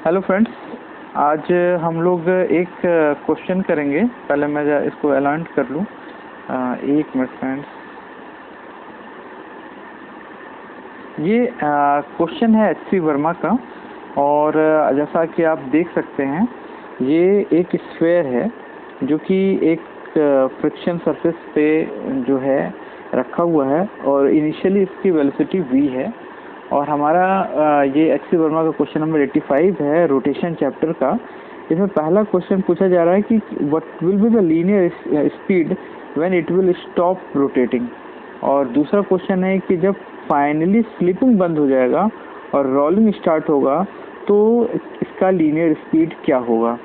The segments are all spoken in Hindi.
हेलो फ्रेंड्स, आज हम लोग एक क्वेश्चन करेंगे। पहले मैं इसको अलाइन कर लूँ। एक मिनट फ्रेंड्स। ये क्वेश्चन है एच.सी. वर्मा का, और जैसा कि आप देख सकते हैं ये एक स्फीयर है जो कि एक फ्रिक्शन सरफेस पे जो है रखा हुआ है, और इनिशियली इसकी वेलोसिटी v है। और हमारा ये एच.सी. वर्मा का क्वेश्चन नंबर 85 है रोटेशन चैप्टर का। इसमें पहला क्वेश्चन पूछा जा रहा है कि what will be the linear speed when it will stop rotating, और दूसरा क्वेश्चन है कि जब फाइनली स्लिपिंग बंद हो जाएगा और रोलिंग स्टार्ट होगा तो इसका लीनियर स्पीड क्या होगा।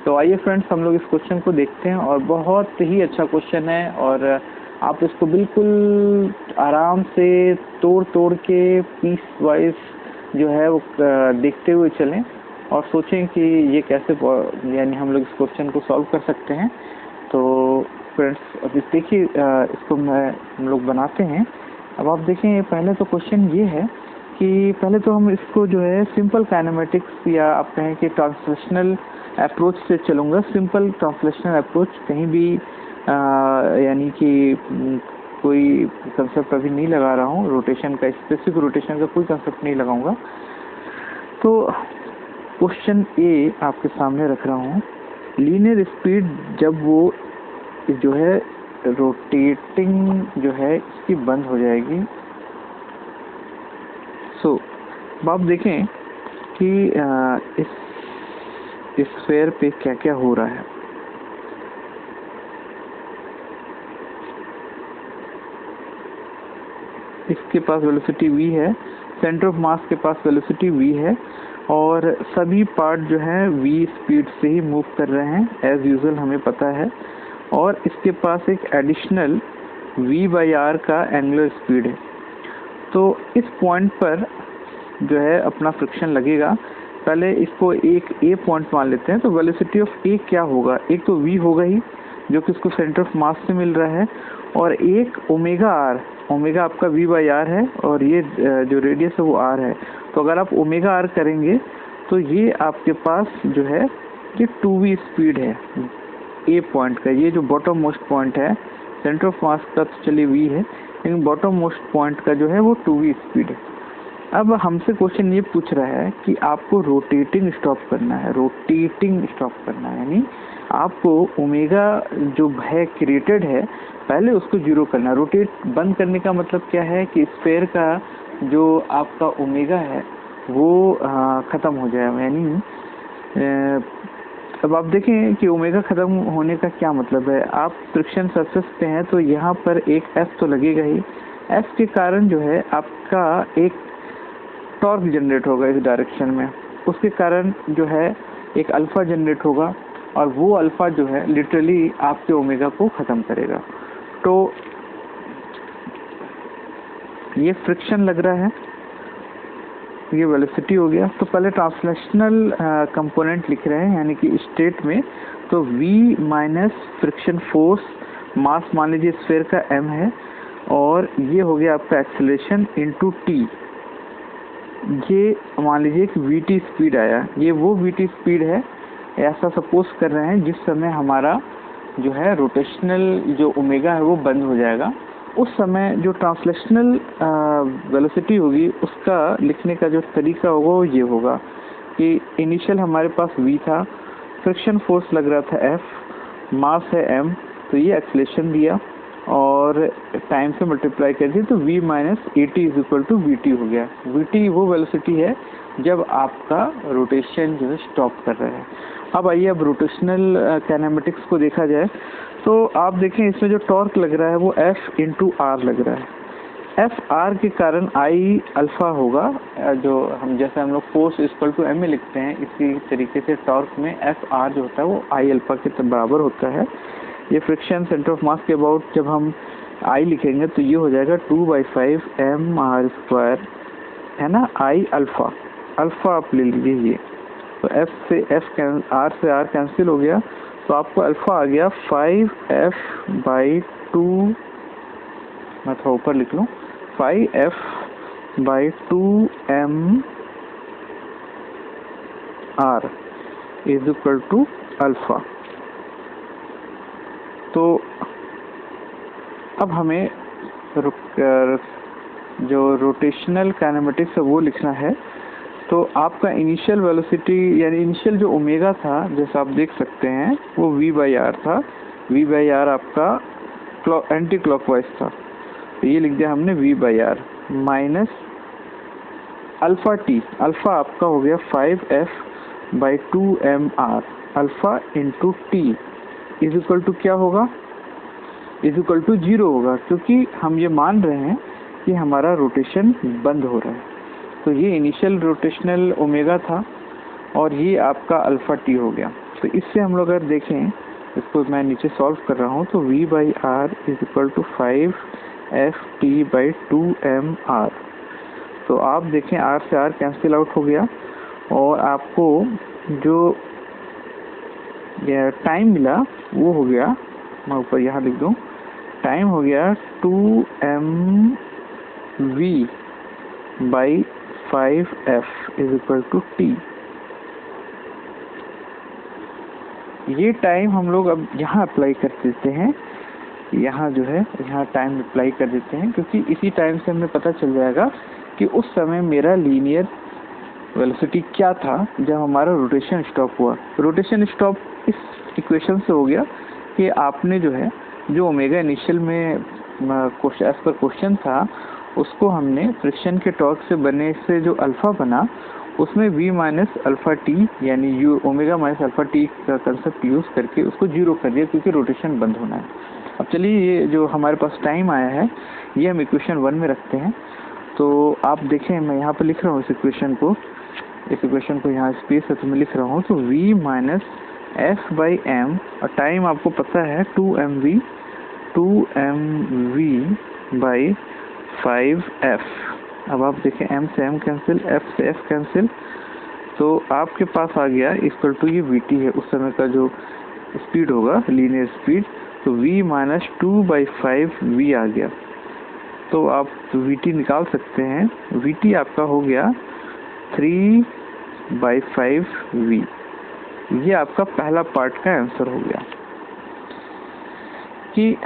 तो आइए फ्रेंड्स, हम लोग इस क्वेश्चन को देखते हैं, और बहुत ही अच्छा क्वेश्चन है, और आप इसको बिल्कुल आराम से तोड़ के पीस वाइज जो है वो देखते हुए चलें और सोचें कि ये कैसे यानी हम लोग इस क्वेश्चन को सॉल्व कर सकते हैं। तो फ्रेंड्स अब देखिए, इसको हम लोग बनाते हैं। अब आप देखें, पहले तो क्वेश्चन ये है कि पहले तो हम इसको जो है सिंपल काइनेमेटिक्स, या आप कहें कि ट्रांसलेशनल अप्रोच से चलूँगा। सिंपल ट्रांसलेशनल अप्रोच, कहीं भी यानी कि कोई कंसेप्ट अभी नहीं लगा रहा हूँ। रोटेशन का, स्पेसिफिक रोटेशन का कोई कंसेप्ट नहीं लगाऊंगा। तो क्वेश्चन ए आपके सामने रख रहा हूँ। लीनियर स्पीड जब वो जो है रोटेटिंग जो है इसकी बंद हो जाएगी। सो अब आप देखें कि इस स्फीयर पे क्या क्या हो रहा है। इसके पास वेलोसिटी v है, सेंटर ऑफ मास के पास वेलोसिटी v है, और सभी पार्ट जो है v स्पीड से ही मूव कर रहे हैं एज यूजुअल, हमें पता है। और इसके पास एक एडिशनल v/r का एंगुलर स्पीड है। तो इस पॉइंट पर जो है अपना फ्रिक्शन लगेगा। पहले इसको एक a पॉइंट मान लेते हैं। तो वेलोसिटी ऑफ a क्या होगा? एक तो v होगा ही, जो कि इसको सेंटर ऑफ मास से मिल रहा है, और एक ओमेगा r, ओमेगा आपका v/r है, और ये जो रेडियस है वो r है। तो अगर आप ओमेगा r करेंगे तो ये आपके पास जो है ये 2v स्पीड है a पॉइंट का। ये जो बॉटम मोस्ट पॉइंट है, सेंटर ऑफ मास का तो चलिए v है, लेकिन बॉटम मोस्ट पॉइंट का जो है वो 2v स्पीड है। अब हमसे क्वेश्चन ये पूछ रहा है कि आपको रोटेटिंग स्टॉप करना है। रोटेटिंग स्टॉप करना है यानी आपको ओमेगा जो है क्रिएटेड है, पहले उसको जीरो करना है। रोटेट बंद करने का मतलब क्या है कि स्फीयर का जो आपका ओमेगा है वो ख़त्म हो जाए। यानी अब आप देखें कि ओमेगा ख़त्म होने का क्या मतलब है। आप फ्रिक्शन सरफेस पे हैं तो यहाँ पर एक एफ तो लगेगा ही। एफ के कारण जो है आपका एक टॉर्क जनरेट होगा इस डायरेक्शन में, उसके कारण जो है एक अल्फा जनरेट होगा, और वो अल्फा जो है लिटरली आपके ओमेगा को ख़त्म करेगा। तो ये फ्रिक्शन लग रहा है, ये वेलोसिटी हो गया। तो पहले ट्रांसलेशनल कंपोनेंट लिख रहे हैं, यानी कि स्टेट में तो v माइनस फ्रिक्शन फोर्स, मास मान लीजिए स्फीयर का m है, और ये हो गया आपका एक्सेलरेशन इनटू t। ये मान लीजिए कि vt स्पीड आया, ये वो vt स्पीड है, ऐसा सपोज कर रहे हैं जिस समय हमारा जो है रोटेशनल जो ओमेगा है वो बंद हो जाएगा। उस समय जो ट्रांसलेशनल वेलोसिटी होगी उसका लिखने का जो तरीका होगा वो ये होगा कि इनिशियल हमारे पास v था, फ्रिक्शन फोर्स लग रहा था F, मास है m, तो ये एक्सेलरेशन दिया और टाइम से मल्टीप्लाई कर दिया, तो v minus at is equal to vt हो गया। vt वो वेलोसिटी है जब आपका रोटेशन जो है स्टॉप कर रहा है। अब आइए, अब रोटेशनल काइनेमेटिक्स को देखा जाए तो आप देखें इसमें जो टॉर्क लग रहा है वो F इंटू आर लग रहा है। एफ आर के कारण आई अल्फा होगा, जो जैसे हम लोग फोर्स इक्वल टू m में लिखते हैं, इसी तरीके से टॉर्क में एफ आर जो होता है वो आई अल्फा के बराबर होता है। ये फ्रिक्शन सेंटर ऑफ मास के अबाउट जब हम आई लिखेंगे तो ये हो जाएगा 2/5 mr², है ना, आई अल्फा। अल्फा आप ले लीजिए ये, तो एफ से एफ आर से आर कैंसिल हो गया, तो आपको अल्फा आ गया 5f/2, मैं थोड़ा ऊपर लिख लूँ, 5f/2m r is equal to alpha. तो अब हमें जो रोटेशनल काइनेमेटिक्स है वो लिखना है। तो आपका इनिशियल वेलोसिटी यानी इनिशियल जो ओमेगा था, जैसा आप देख सकते हैं, वो v/r था। v/r आपका एंटी क्लॉकवाइज था, तो ये लिख दिया हमने v/r minus alpha T. Alpha आपका हो गया 5f/2mr। Alpha into t is equal to क्या होगा, इज इक्वल टू 0 होगा, क्योंकि हम ये मान रहे हैं कि हमारा रोटेशन बंद हो रहा है। तो ये इनिशियल रोटेशनल ओमेगा था और ये आपका अल्फा टी हो गया। तो इससे हम लोग अगर देखें, इसको मैं नीचे सॉल्व कर रहा हूँ, तो v/r is equal to 5ft/2mr। तो आप देखें r से r कैंसिल आउट हो गया और आपको जो टाइम मिला वो हो गया, मैं ऊपर यहाँ लिख दूँ, टाइम हो गया 2mv/5f is equal to t. ये टाइम हम लोग अब यहाँ अप्लाई कर देते हैं, यहाँ जो है यहाँ टाइम अप्लाई कर देते हैं, क्योंकि इसी टाइम से हमें पता चल जाएगा कि उस समय मेरा लीनियर वेलोसिटी क्या था जब हमारा रोटेशन स्टॉप हुआ। रोटेशन स्टॉप इस इक्वेशन से हो गया कि आपने जो है जो ओमेगा इनिशियल में एज पर क्वेश्चन था, उसको हमने फ्रिक्शन के टॉर्क से बने से जो अल्फा बना, उसमें v माइनस अल्फा टी यानी you omega minus alpha T का कंसेप्ट यूज़ करके उसको 0 कर दिया, क्योंकि रोटेशन बंद होना है। अब चलिए, ये जो हमारे पास टाइम आया है ये हम इक्वेशन 1 में रखते हैं। तो आप देखें, मैं यहाँ पर लिख रहा हूँ इस इक्वेशन को यहाँ स्पेस है तो मैं लिख रहा हूँ। तो v माइनस f/m और टाइम आपको पता है 2mv/5f। अब आप देखें, m से m कैंसिल, f से f कैंसिल, तो आपके पास आ गया इक्वल टू ये vt है, उस समय का जो स्पीड होगा लीनियर स्पीड। तो v माइनस 2/5v आ गया। तो आप vt निकाल सकते हैं। vt आपका हो गया 3/5v। ये आपका पहला पार्ट का आंसर हो गया कि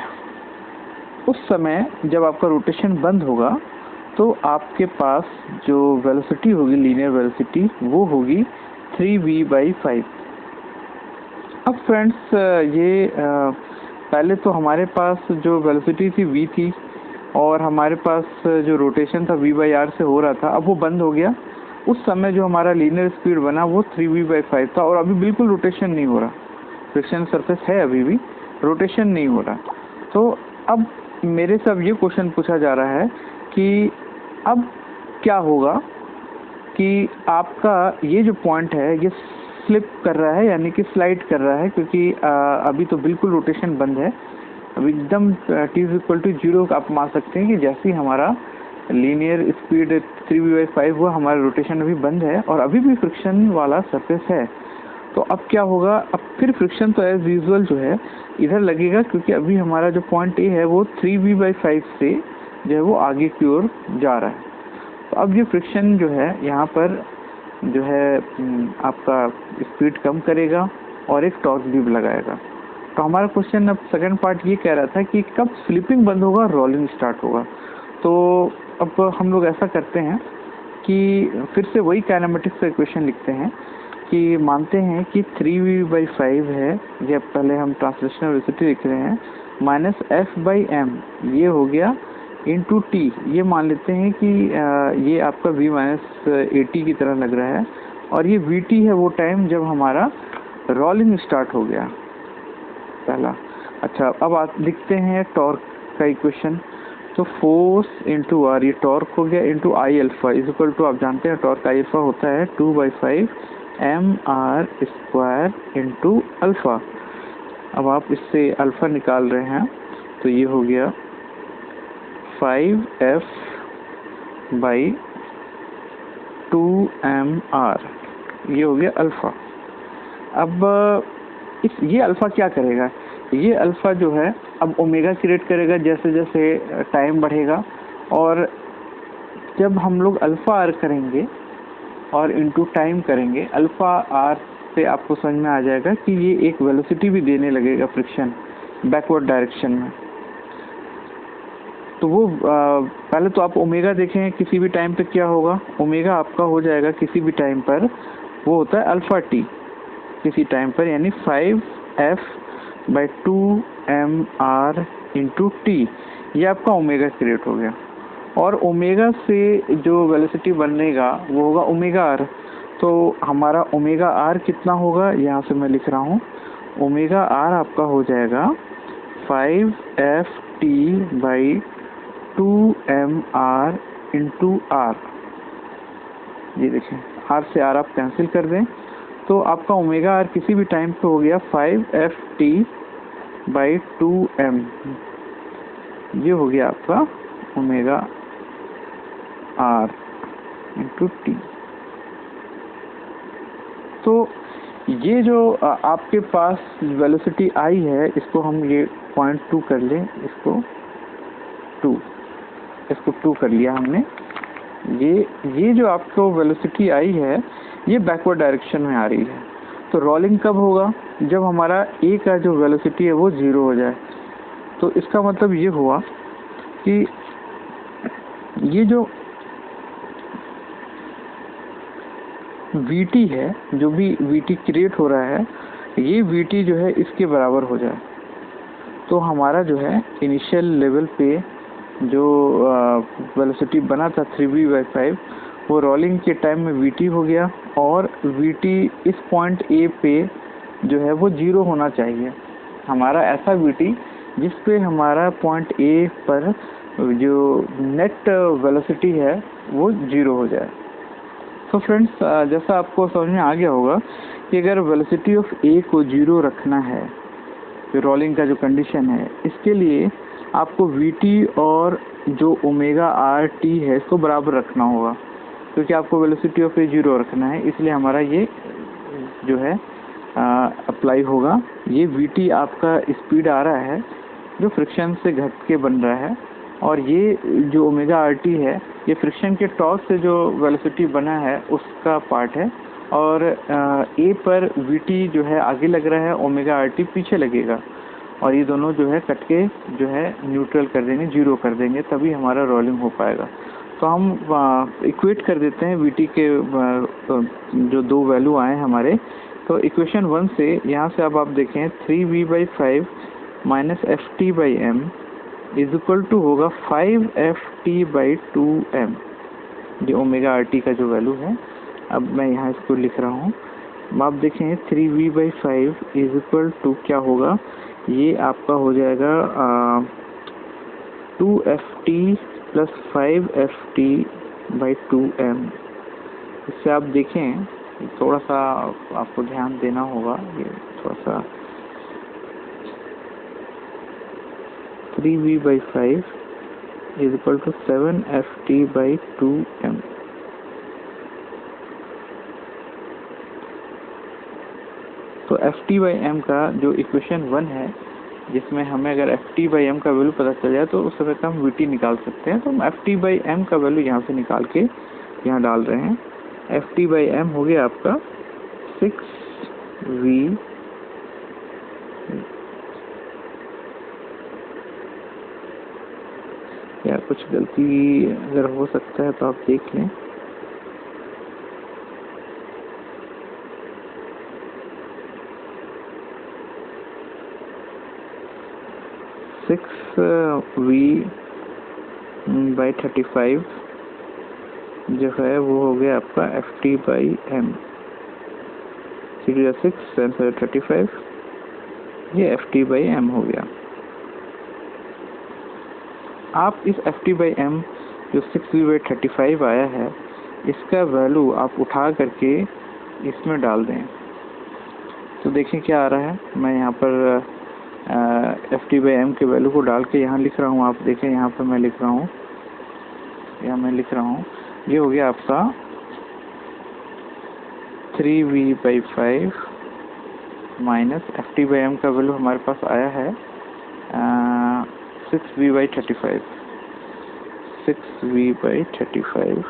उस समय जब आपका रोटेशन बंद होगा तो आपके पास जो वेलोसिटी होगी, लीनियर वेलोसिटी, वो होगी 3v/5। अब फ्रेंड्स, ये पहले तो हमारे पास जो वेलोसिटी थी v थी और हमारे पास जो रोटेशन था v/r से हो रहा था, अब वो बंद हो गया। उस समय जो हमारा लीनियर स्पीड बना वो 3v/5 था और अभी बिल्कुल रोटेशन नहीं हो रहा, फ्रिक्शन सरफेस है, अभी भी रोटेशन नहीं हो रहा। तो अब मेरे से अब ये क्वेश्चन पूछा जा रहा है कि अब क्या होगा कि आपका ये जो पॉइंट है ये स्लिप कर रहा है, यानी कि स्लाइड कर रहा है, क्योंकि अभी तो बिल्कुल रोटेशन बंद है। अब एकदम t इज इक्वल टू 0 आप मान सकते हैं कि जैसे ही हमारा लीनियर स्पीड 3v/5 हुआ, हमारा रोटेशन अभी बंद है और अभी भी फ्रिक्शन वाला सरफेस है। तो अब क्या होगा, अब फिर फ्रिक्शन तो एज यूजुअल जो है इधर लगेगा, क्योंकि अभी हमारा जो पॉइंट ए है वो 3v/5 से जो है वो आगे की ओर जा रहा है। तो अब ये फ्रिक्शन जो है यहाँ पर जो है आपका स्पीड कम करेगा और एक टॉर्क भी लगाएगा। तो हमारा क्वेश्चन अब सेकंड पार्ट ये कह रहा था कि कब स्लिपिंग बंद होगा, रोलिंग स्टार्ट होगा। तो अब हम लोग ऐसा करते हैं कि फिर से वही काइनेमेटिक्स का इक्वेशन लिखते हैं कि मानते हैं कि 3v/5 है, ये पहले हम ट्रांसलेशनल वेलोसिटी लिख रहे हैं, माइनस f/m ये हो गया इंटू टी। ये मान लेते हैं कि ये आपका v माइनस at की तरह लग रहा है और ये vt है वो टाइम जब हमारा रोलिंग स्टार्ट हो गया पहला। अच्छा, अब आप लिखते हैं टॉर्क का इक्वेशन। तो फोर्स इंटू आर, ये टॉर्क हो गया, into I alpha is equal to, आप जानते हैं टॉर्क आई अल्फा होता है 2/5 mr² इंटू अल्फा। अब आप इससे अल्फा निकाल रहे हैं तो ये हो गया 5f/2mr, ये हो गया अल्फा। अब ये अल्फा क्या करेगा, ये अल्फा जो है अब ओमेगा क्रिएट करेगा जैसे जैसे टाइम बढ़ेगा, और जब हम लोग अल्फा आर करेंगे और इनटू टाइम करेंगे, अल्फ़ा आर से आपको समझ में आ जाएगा कि ये एक वेलोसिटी भी देने लगेगा फ्रिक्शन बैकवर्ड डायरेक्शन में। तो वो पहले तो आप ओमेगा देखें किसी भी टाइम पे क्या होगा। ओमेगा आपका हो जाएगा किसी भी टाइम पर, वो होता है अल्फ़ा टी किसी टाइम पर, यानी 5f/2mr इंटू टी। ये आपका ओमेगा क्रिएट हो गया। और ओमेगा से जो वेलोसिटी बनेगा वो होगा ओमेगा आर। तो हमारा ओमेगा आर कितना होगा, यहाँ से मैं लिख रहा हूँ, ओमेगा आर आपका हो जाएगा 5f/2mr इंटू आर। ये देखें, आर से आर आप कैंसिल कर दें तो आपका ओमेगा आर किसी भी टाइम पे हो गया 5f/2m। ये हो गया आपका ओमेगा आर इंटू टी। तो ये जो आपके पास वेलोसिटी आई है, इसको हम ये 0.2 कर लें, इसको 2 कर लिया हमने। ये जो आपको वेलोसिटी आई है ये बैकवर्ड डायरेक्शन में आ रही है। तो रोलिंग कब होगा, जब हमारा ए का जो वेलोसिटी है वो 0 हो जाए। तो इसका मतलब ये हुआ कि ये जो vt है, जो भी vt क्रिएट हो रहा है, ये vt जो है इसके बराबर हो जाए। तो हमारा जो है इनिशियल लेवल पे जो वेलोसिटी बना था 3v/5, वो रोलिंग के टाइम में vt हो गया, और vt इस पॉइंट a पे जो है वो 0 होना चाहिए। हमारा ऐसा vt जिस पे हमारा पॉइंट a पर जो नेट वेलोसिटी है वो 0 हो जाए। तो फ्रेंड्स, जैसा आपको समझ में आ गया होगा कि अगर वेलोसिटी ऑफ ए को 0 रखना है, तो रोलिंग का जो कंडीशन है, इसके लिए आपको vt और जो ओमेगा आर टी है इसको बराबर रखना होगा, क्योंकि आपको वेलोसिटी ऑफ ए 0 रखना है। इसलिए हमारा ये जो है अप्लाई होगा। ये vt आपका स्पीड आ रहा है जो फ्रिक्शन से घट के बन रहा है, और ये जो ओमेगा आर टी है ये फ्रिक्शन के टॉर्क से जो वेलोसिटी बना है उसका पार्ट है। और ए पर vt जो है आगे लग रहा है, ओमेगा आर टी पीछे लगेगा, और ये दोनों जो है कट के जो है न्यूट्रल कर देंगे, 0 कर देंगे, तभी हमारा रोलिंग हो पाएगा। तो हम इक्वेट कर देते हैं vt के जो दो वैल्यू आए हमारे। तो इक्वेशन 1 से यहाँ से अब आप देखें 3v/5 minus ft/m is equal to होगा 5ft/2m। ये ओमेगा आर टी का जो वैल्यू है, अब मैं यहाँ इसको लिख रहा हूँ। आप देखें 3v/5 इज इक्वल टू क्या होगा, ये आपका हो जाएगा 2ft प्लस 5ft/2m। इससे आप देखें, थोड़ा सा आपको ध्यान देना होगा, ये थोड़ा सा 3v/5 is equal to 7ft/2m। तो ft/m का जो इक्वेशन 1 है, जिसमें हमें अगर ft/m का वैल्यू पता चल जाए तो उस समय का हम vt निकाल सकते हैं। तो हम ft/m का वैल्यू यहाँ से निकाल के यहाँ डाल रहे हैं। ft/m हो गया आपका 6v, या कुछ गलती अगर हो सकता है तो आप देख लें। v/35 जो है वो हो गया आपका ft/m। 6 35, ये ft/m हो गया। आप इस ft/m जो 6v/35 आया है, इसका वैल्यू आप उठा करके इसमें डाल दें। तो देखें क्या आ रहा है। मैं यहाँ पर ft/m के वैल्यू को डाल के यहाँ लिख रहा हूँ। आप देखें यहाँ पर मैं लिख रहा हूँ, ये हो गया आपका 3v/5 माइनस ft/m का वैल्यू हमारे पास आया है 6v/35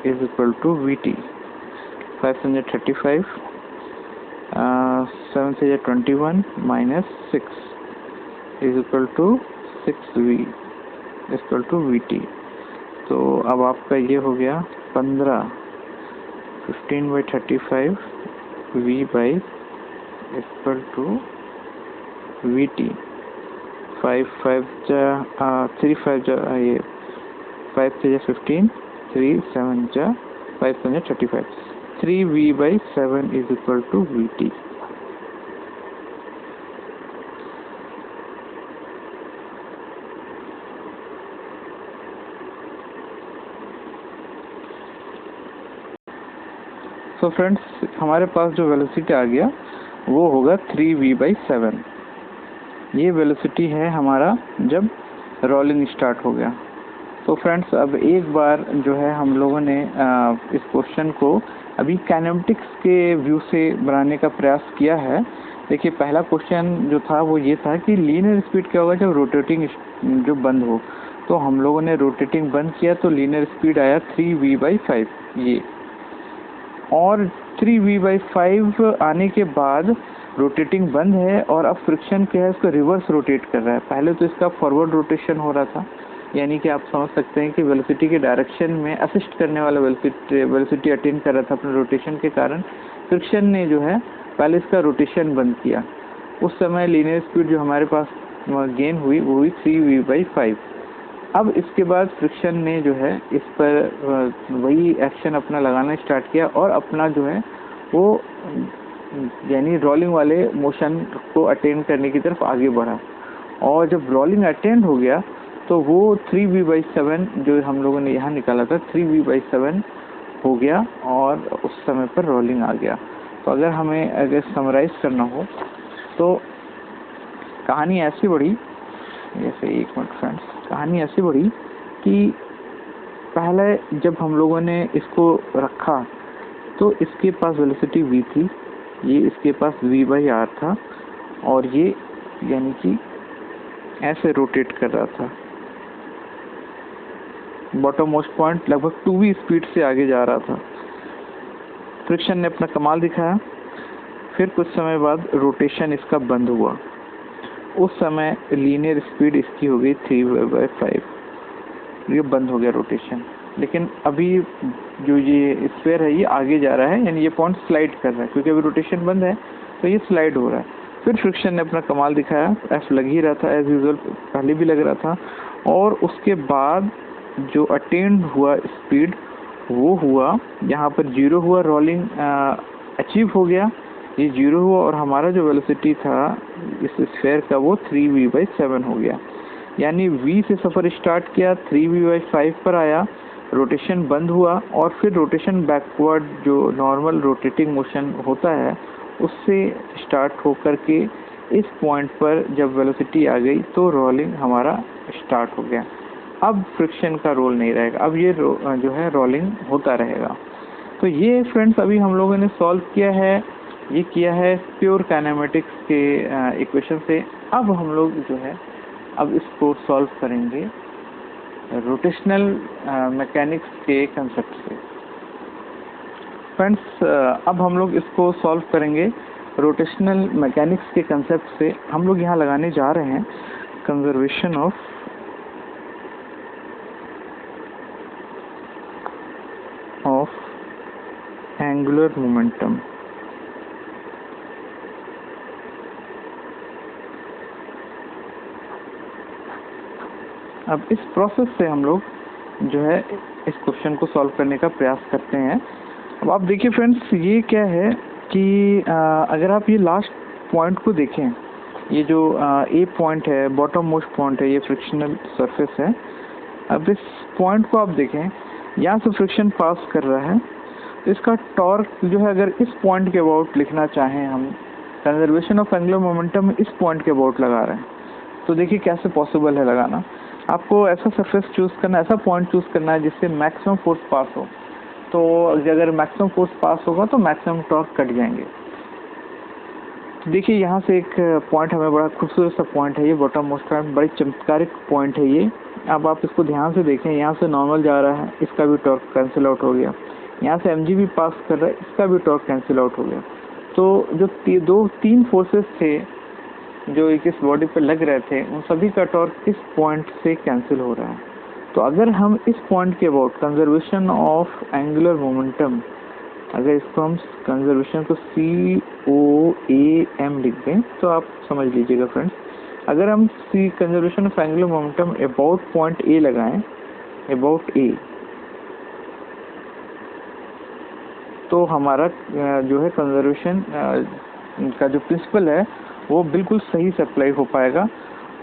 is equal to VT। 5 से 35, 7 से 21 minus 6 is equal to 6V equal to VT। तो अब आपका ये हो गया 15/35 V by equal to VT। 5 5 3 5 ये 5 से 15, 3 7 5 से 35, 3V/7 is equal to VT। तो फ्रेंड्स, हमारे पास जो वेलोसिटी आ गया वो होगा 3V/7। ये वेलोसिटी है हमारा जब रोलिंग स्टार्ट हो गया। तो फ्रेंड्स, अब एक बार जो है हम लोगों ने इस क्वेश्चन को अभी काइनेमेटिक्स के व्यू से बनाने का प्रयास किया है। देखिए, पहला क्वेश्चन जो था वो ये था कि लीनियर स्पीड क्या होगा जब रोटेटिंग जो बंद हो। तो हम लोगों ने रोटेटिंग बंद किया तो लीनियर स्पीड आया 3V/5 ये। और 3V/5 आने के बाद रोटेटिंग बंद है और अब फ्रिक्शन क्या है, इसको रिवर्स रोटेट कर रहा है। पहले तो इसका फॉरवर्ड रोटेशन हो रहा था, यानी कि आप समझ सकते हैं कि वेलोसिटी के डायरेक्शन में असिस्ट करने वाला वेलोसिटी अटेन कर रहा था अपने रोटेशन के कारण। फ्रिक्शन ने जो है पहले इसका रोटेशन बंद किया। उस समय लीनियर स्पीड जो हमारे पास गेन हुई वो हुई 3V/5। अब इसके बाद फ्रिक्शन ने जो है इस पर वही एक्शन अपना लगाना स्टार्ट किया और अपना जो है वो यानी रोलिंग वाले मोशन को अटेंड करने की तरफ आगे बढ़ा। और जब रोलिंग अटेंड हो गया तो वो 3V/7 जो हम लोगों ने यहाँ निकाला था 3V/7 हो गया और उस समय पर रोलिंग आ गया। तो अगर समराइज करना हो तो कहानी ऐसी बढ़ी, जैसे एक मिनट फ्रेंड्स, कहानी ऐसी बढ़ी कि पहले जब हम लोगों ने इसको रखा तो इसके पास वेलोसिटी V थी, ये इसके पास V/R था और ये यानी कि ऐसे रोटेट कर रहा था। बॉटम मोस्ट पॉइंट लगभग 2V स्पीड से आगे जा रहा था। फ्रिक्शन ने अपना कमाल दिखाया। फिर कुछ समय बाद रोटेशन इसका बंद हुआ। उस समय लीनियर स्पीड इसकी हो गई 3V/5। ये बंद हो गया रोटेशन। लेकिन अभी जो ये स्फीयर है ये आगे जा रहा है, यानी ये पॉइंट स्लाइड कर रहा है, क्योंकि अभी रोटेशन बंद है तो ये स्लाइड हो रहा है। फिर फ्रिक्शन ने अपना कमाल दिखाया। एफ लग ही रहा था एज यूजुअल, पहले भी लग रहा था। और उसके बाद जो अटेंड हुआ स्पीड वो हुआ, यहाँ पर 0 हुआ, रोलिंग अचीव हो गया, ये 0 हुआ और हमारा जो वेलोसिटी था इस स्फीयर का वो 3V/7 हो गया। यानी V से सफ़र स्टार्ट किया, 3V/5 पर आया, रोटेशन बंद हुआ और फिर रोटेशन बैकवर्ड जो नॉर्मल रोटेटिंग मोशन होता है उससे स्टार्ट होकर के इस पॉइंट पर जब वेलोसिटी आ गई तो रोलिंग हमारा स्टार्ट हो गया। अब फ्रिक्शन का रोल नहीं रहेगा, अब ये जो है रोलिंग होता रहेगा। तो ये फ्रेंड्स अभी हम लोगों ने सॉल्व किया है, ये किया है प्योर काइनेमेटिक्स के इक्वेशन से। अब हम लोग जो है अब इसको सॉल्व करेंगे रोटेशनल मैकेनिक्स के कंसेप्ट से। फ्रेंड्स, अब हम लोग इसको सॉल्व करेंगे रोटेशनल मैकेनिक्स के कंसेप्ट से। हम लोग यहाँ लगाने जा रहे हैं कंजर्वेशन ऑफ एंगुलर मोमेंटम। अब इस प्रोसेस से हम लोग जो है इस क्वेश्चन को सॉल्व करने का प्रयास करते हैं। अब आप देखिए फ्रेंड्स, ये क्या है कि अगर आप ये लास्ट पॉइंट को देखें, ये जो ए पॉइंट है, बॉटम मोस्ट पॉइंट है, ये फ्रिक्शनल सरफेस है। अब इस पॉइंट को आप देखें, यहाँ से फ्रिक्शन पास कर रहा है, तो इसका टॉर्क जो है अगर इस पॉइंट के अबाउट लिखना चाहें हम, कंजर्वेशन ऑफ एंगुलर मोमेंटम इस पॉइंट के अबाउट लगा रहे हैं, तो देखिए कैसे पॉसिबल है लगाना। आपको ऐसा सरफेस चूज़ करना, ऐसा पॉइंट चूज़ करना है जिससे मैक्सिमम फोर्स पास हो। तो अगर मैक्सिमम फोर्स पास होगा तो मैक्सिमम टॉर्क कट जाएंगे। तो देखिए यहाँ से एक पॉइंट हमें बड़ा खूबसूरत सा पॉइंट है ये, बॉटम मोस्ट पॉइंट, बड़ी चमत्कारिक पॉइंट है ये। अब आप इसको ध्यान से देखें, यहाँ से नॉर्मल जा रहा है, इसका भी टॉर्क कैंसिल आउट हो गया। यहाँ से एम भी पास कर रहा है, इसका भी टॉर्क कैंसिल आउट हो गया। तो जो तीन फोर्सेस थे जो एक इस बॉडी पर लग रहे थे, उन सभी का टॉर्क इस पॉइंट से कैंसिल हो रहा है। तो अगर हम इस पॉइंट के about conservation of angular momentum, अगर इसको हम कंजर्वेशन को COAM लिख दें तो आप समझ लीजिएगा फ्रेंड्स। अगर हम conservation of angular momentum about point A लगाएं, अबाउट A, तो हमारा जो है कंजर्वेशन का जो प्रिंसिपल है वो बिल्कुल सही से अप्लाई हो पाएगा।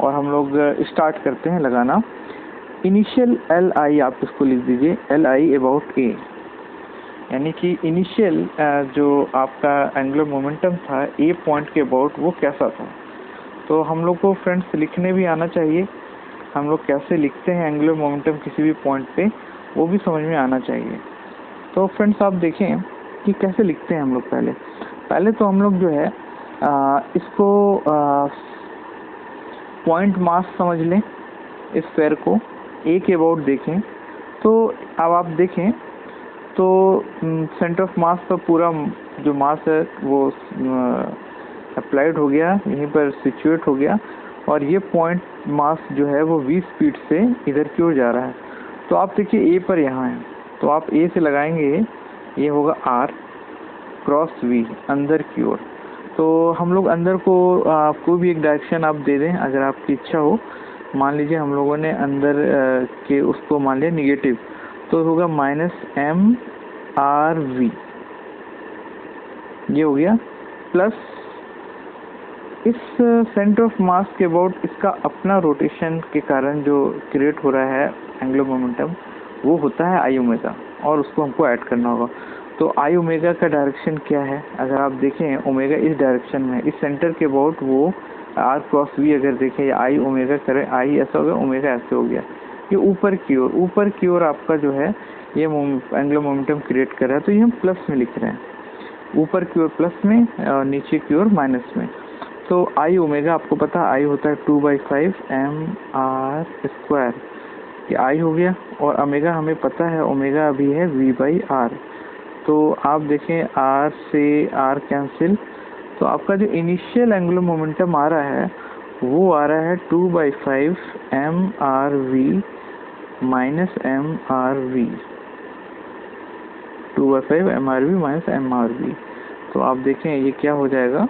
और हम लोग स्टार्ट करते हैं लगाना। इनिशियल LI आप इसको लिख दीजिए, LI अबाउट A, यानी कि इनिशियल जो आपका एंगुलर मोमेंटम था A पॉइंट के अबाउट वो कैसा था। तो हम लोग को फ्रेंड्स लिखने भी आना चाहिए, हम लोग कैसे लिखते हैं एंगुलर मोमेंटम किसी भी पॉइंट पे वो भी समझ में आना चाहिए। तो फ्रेंड्स आप देखें कि कैसे लिखते हैं हम लोग। पहले तो हम लोग जो है इसको पॉइंट मास समझ लें, इस स्फीयर को A के अबाउट देखें। तो अब आप देखें तो सेंटर ऑफ मास पर पूरा जो मास है वो अप्लाइड हो गया, यहीं पर सिचुएट हो गया, और ये पॉइंट मास जो है वो v स्पीड से इधर की ओर जा रहा है। तो आप देखिए A पर यहाँ है, तो आप A से लगाएंगे, ये होगा R क्रॉस V अंदर की ओर। तो हम लोग अंदर को कोई भी एक डायरेक्शन आप दे दें अगर आपकी इच्छा हो। मान लीजिए हम लोगों ने अंदर के उसको मान लिया निगेटिव, तो होगा -MRV, ये हो गया, प्लस इस सेंटर ऑफ मास के अबाउट इसका अपना रोटेशन के कारण जो क्रिएट हो रहा है एंगुलर मोमेंटम वो होता है I ओमेगा, और उसको हमको ऐड करना होगा। तो I ओमेगा का डायरेक्शन क्या है, अगर आप देखें ओमेगा इस डायरेक्शन में, इस सेंटर के अबाउट वो R क्रॉस V अगर देखें या I ओमेगा करें, I ऐसा हो गया, ओमेगा ऐसे हो गया, ये ऊपर की ओर आपका जो है ये एंगुलर मोमेंटम क्रिएट कर रहा है। तो ये हम प्लस में लिख रहे हैं, ऊपर की ओर प्लस में और नीचे की ओर माइनस में। तो I ओमेगा आपको पता है I होता है 2/5 mr², ये I हो गया, और ओमेगा हमें पता है ओमेगा अभी है V/R। तो आप देखें R से R कैंसिल, तो आपका जो इनिशियल एंगुलर मोमेंटम आ रहा है वो आ रहा है 2/5 mRV minus MRV, 2/5 mRV minus MRV। तो आप देखें ये क्या हो जाएगा,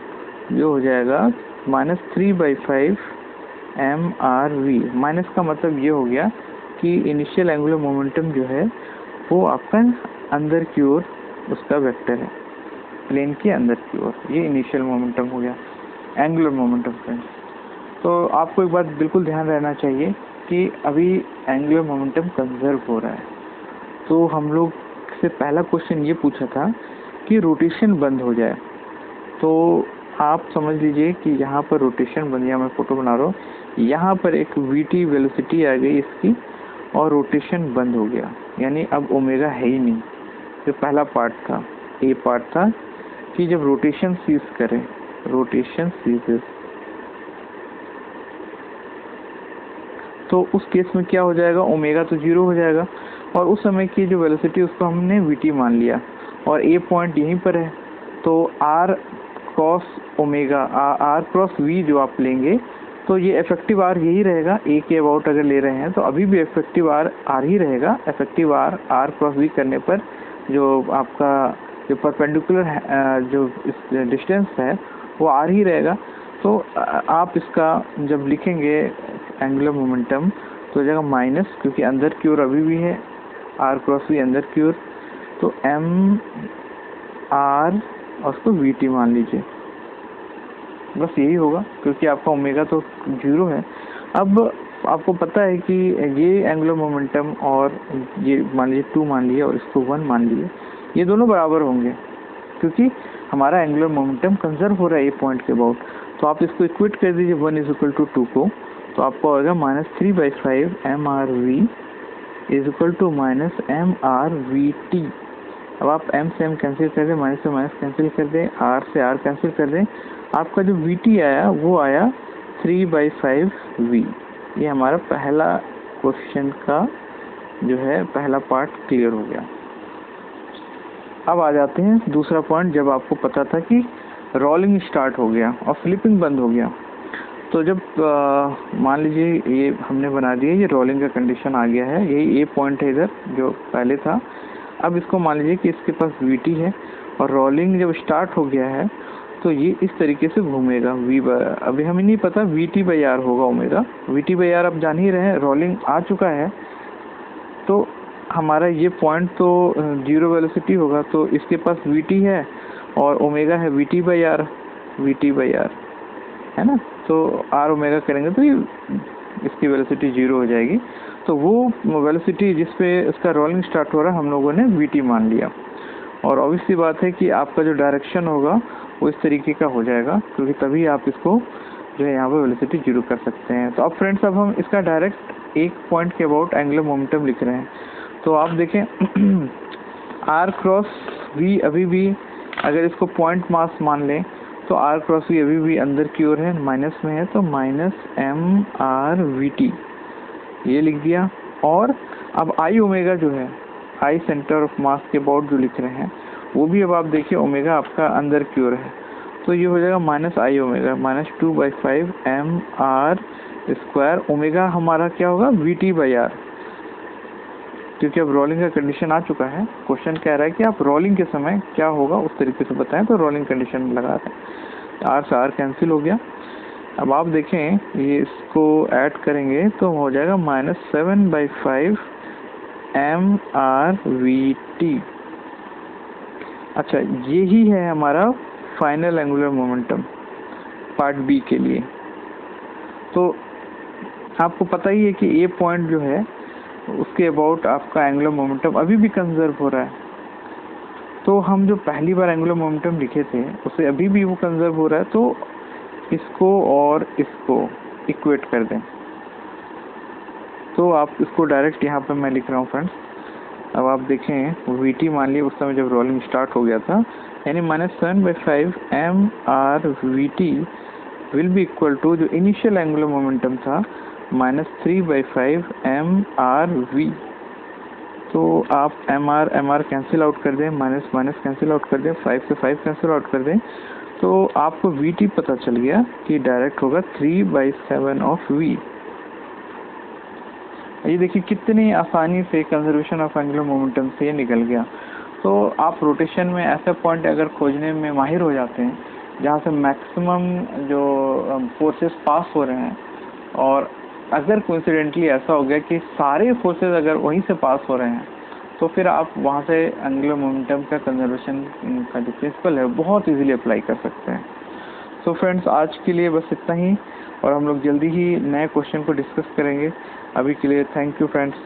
ये हो जाएगा -3/5 mRV। माइनस का मतलब ये हो गया कि इनिशियल एंगुलर मोमेंटम जो है वो आपका अंदर की ओर उसका वेक्टर है, प्लेन के अंदर की ओर, ये इनिशियल मोमेंटम हो गया एंगुलर मोमेंटम फ्रेंड्स। तो आपको एक बात बिल्कुल ध्यान रहना चाहिए कि अभी एंगुलर मोमेंटम कंजर्व हो रहा है। तो हम लोग से पहला क्वेश्चन ये पूछा था कि रोटेशन बंद हो जाए, तो आप समझ लीजिए कि यहाँ पर रोटेशन बंद, या मैं फोटो बना रहा हूँ, यहाँ पर एक VT वेलोसिटी आ गई इसकी और रोटेशन बंद हो गया, यानी अब ओमेगा है ही नहीं। जो पहला पार्ट था, A पार्ट था कि जब रोटेशन सीज करें, रोटेशन सीजेस, तो उस केस में क्या हो जाएगा, ओमेगा तो 0 हो जाएगा, और उस समय की जो वेलोसिटी उसको हमने VT मान लिया, और A पॉइंट यहीं पर है। तो R cross omega, R cross V जो आप लेंगे, तो ये इफेक्टिव R यही रहेगा। A के अबाउट अगर ले रहे हैं तो अभी भी इफेक्टिव R ही रहेगा। इफेक्टिव R क्रॉस V करने पर जो आपका जो परपेंडिकुलर जो डिस्टेंस है वो R ही रहेगा। तो आप इसका जब लिखेंगे एंगुलर मोमेंटम तो हो जाएगा माइनस, क्योंकि अंदर की ओर अभी भी है R क्रॉस V अंदर की ओर, तो MR और उसको VT मान लीजिए, बस यही होगा, क्योंकि आपका ओमेगा तो 0 है। अब आपको पता है कि ये एंगुलर मोमेंटम और ये मान लीजिए 2 मान लिए और इसको 1 मान लिए, ये दोनों बराबर होंगे क्योंकि हमारा एंगुलर मोमेंटम कंजर्व हो रहा है ये पॉइंट के अबाउट। तो आप इसको इक्वेट कर दीजिए 1 = 2 को, तो आपको आएगा -3/5 mRV = -MRVT। अब आप M से M कैंसिल कर दें, माइनस से माइनस कैंसिल कर दें, R से R कैंसिल कर दें, आपका जो VT आया वो आया 3/5V। ये हमारा पहला क्वेश्चन का जो है पहला पार्ट क्लियर हो गया। अब आ जाते हैं दूसरा पॉइंट। जब आपको पता था कि रोलिंग स्टार्ट हो गया और फ्लिपिंग बंद हो गया, तो जब मान लीजिए ये हमने बना दिया, ये रोलिंग का कंडीशन आ गया है, यही ए पॉइंट है इधर जो पहले था। अब इसको मान लीजिए कि इसके पास VT है और रोलिंग जब स्टार्ट हो गया है तो ये इस तरीके से घूमेगा। अभी हमें नहीं पता VT/R होगा ओमेगा। VT/R आप जान ही रहे हैं, रोलिंग आ चुका है तो हमारा ये पॉइंट तो 0 वेलोसिटी होगा, तो इसके पास VT है और ओमेगा है VT/R है ना। तो R ओमेगा करेंगे तो ये इसकी वेलोसिटी 0 हो जाएगी। तो वो वेलोसिटी जिस पे इसका रोलिंग स्टार्ट हो रहा है हम लोगों ने VT मान लिया। और ऑब्वियसली बात है कि आपका जो डायरेक्शन होगा वो इस तरीके का हो जाएगा, क्योंकि तभी आप इसको जो है यहाँ पर वेलोसिटी 0 कर सकते हैं। तो अब फ्रेंड्स, अब हम इसका डायरेक्ट एक पॉइंट के अबाउट एंगुलर मोमेंटम लिख रहे हैं। तो आप देखें R क्रॉस V अभी भी अगर इसको पॉइंट मास मान लें तो R क्रॉस V अभी भी अंदर की ओर है, माइनस में है, तो -mRVT ये लिख दिया। और अब I ओमेगा जो है, I सेंटर ऑफ मास के अबाउट जो लिख रहे हैं वो भी अब आप देखिए ओमेगा आपका अंदर की ओर है, तो ये हो जाएगा -I ओमेगा -2/5mR²। ओमेगा हमारा क्या होगा VT/R, क्योंकि अब रोलिंग का कंडीशन आ चुका है। क्वेश्चन कह रहा है कि आप रोलिंग के समय क्या होगा उस तरीके से बताएं, तो रोलिंग कंडीशन लगा दें। R से R कैंसिल हो गया। अब आप देखें ये इसको ऐड करेंगे तो हो जाएगा -7/5mRVT। अच्छा, यही है हमारा final angular momentum part B के लिए। तो आपको पता ही है कि ए पॉइंट जो है उसके अबाउट आपका एंगुलर मोमेंटम अभी भी कंजर्व हो रहा है। तो हम जो पहली बार एंगुलर मोमेंटम लिखे थे उसे अभी भी वो कंजर्व हो रहा है, तो इसको और इसको इक्वेट कर दें। तो आप इसको डायरेक्ट यहाँ पे मैं लिख रहा हूँ फ्रेंड्स। अब आप देखें VT मान लिया उस समय जब रोलिंग स्टार्ट हो गया था, यानी -7/5mRVT will be equal to जो इनिशियल एंगुलर मोमेंटम था -3/5mRV। तो आप MR कैंसिल आउट कर दें, माइनस कैंसिल आउट कर दें, 5 से 5 कैंसिल आउट कर दें, तो आपको VT पता चल गया कि डायरेक्ट होगा 3/7 ऑफ V। ये देखिए कितनी आसानी से कंजर्वेशन ऑफ एंगुलर मोमेंटम से ये निकल गया। तो आप रोटेशन में ऐसे पॉइंट अगर खोजने में माहिर हो जाते हैं जहाँ से मैक्सिमम जो फोर्सेस पास हो रहे हैं, और अगर कोइंसिडेंटली ऐसा हो गया कि सारे फोर्सेस अगर वहीं से पास हो रहे हैं, तो फिर आप वहाँ से एंगुलर मोमेंटम का कंजर्वेशन का जो प्रिंसिपल है बहुत इजीली अप्लाई कर सकते हैं। सो फ्रेंड्स, आज के लिए बस इतना ही, और हम लोग जल्दी ही नए क्वेश्चन को डिस्कस करेंगे। अभी के लिए थैंक यू फ्रेंड्स।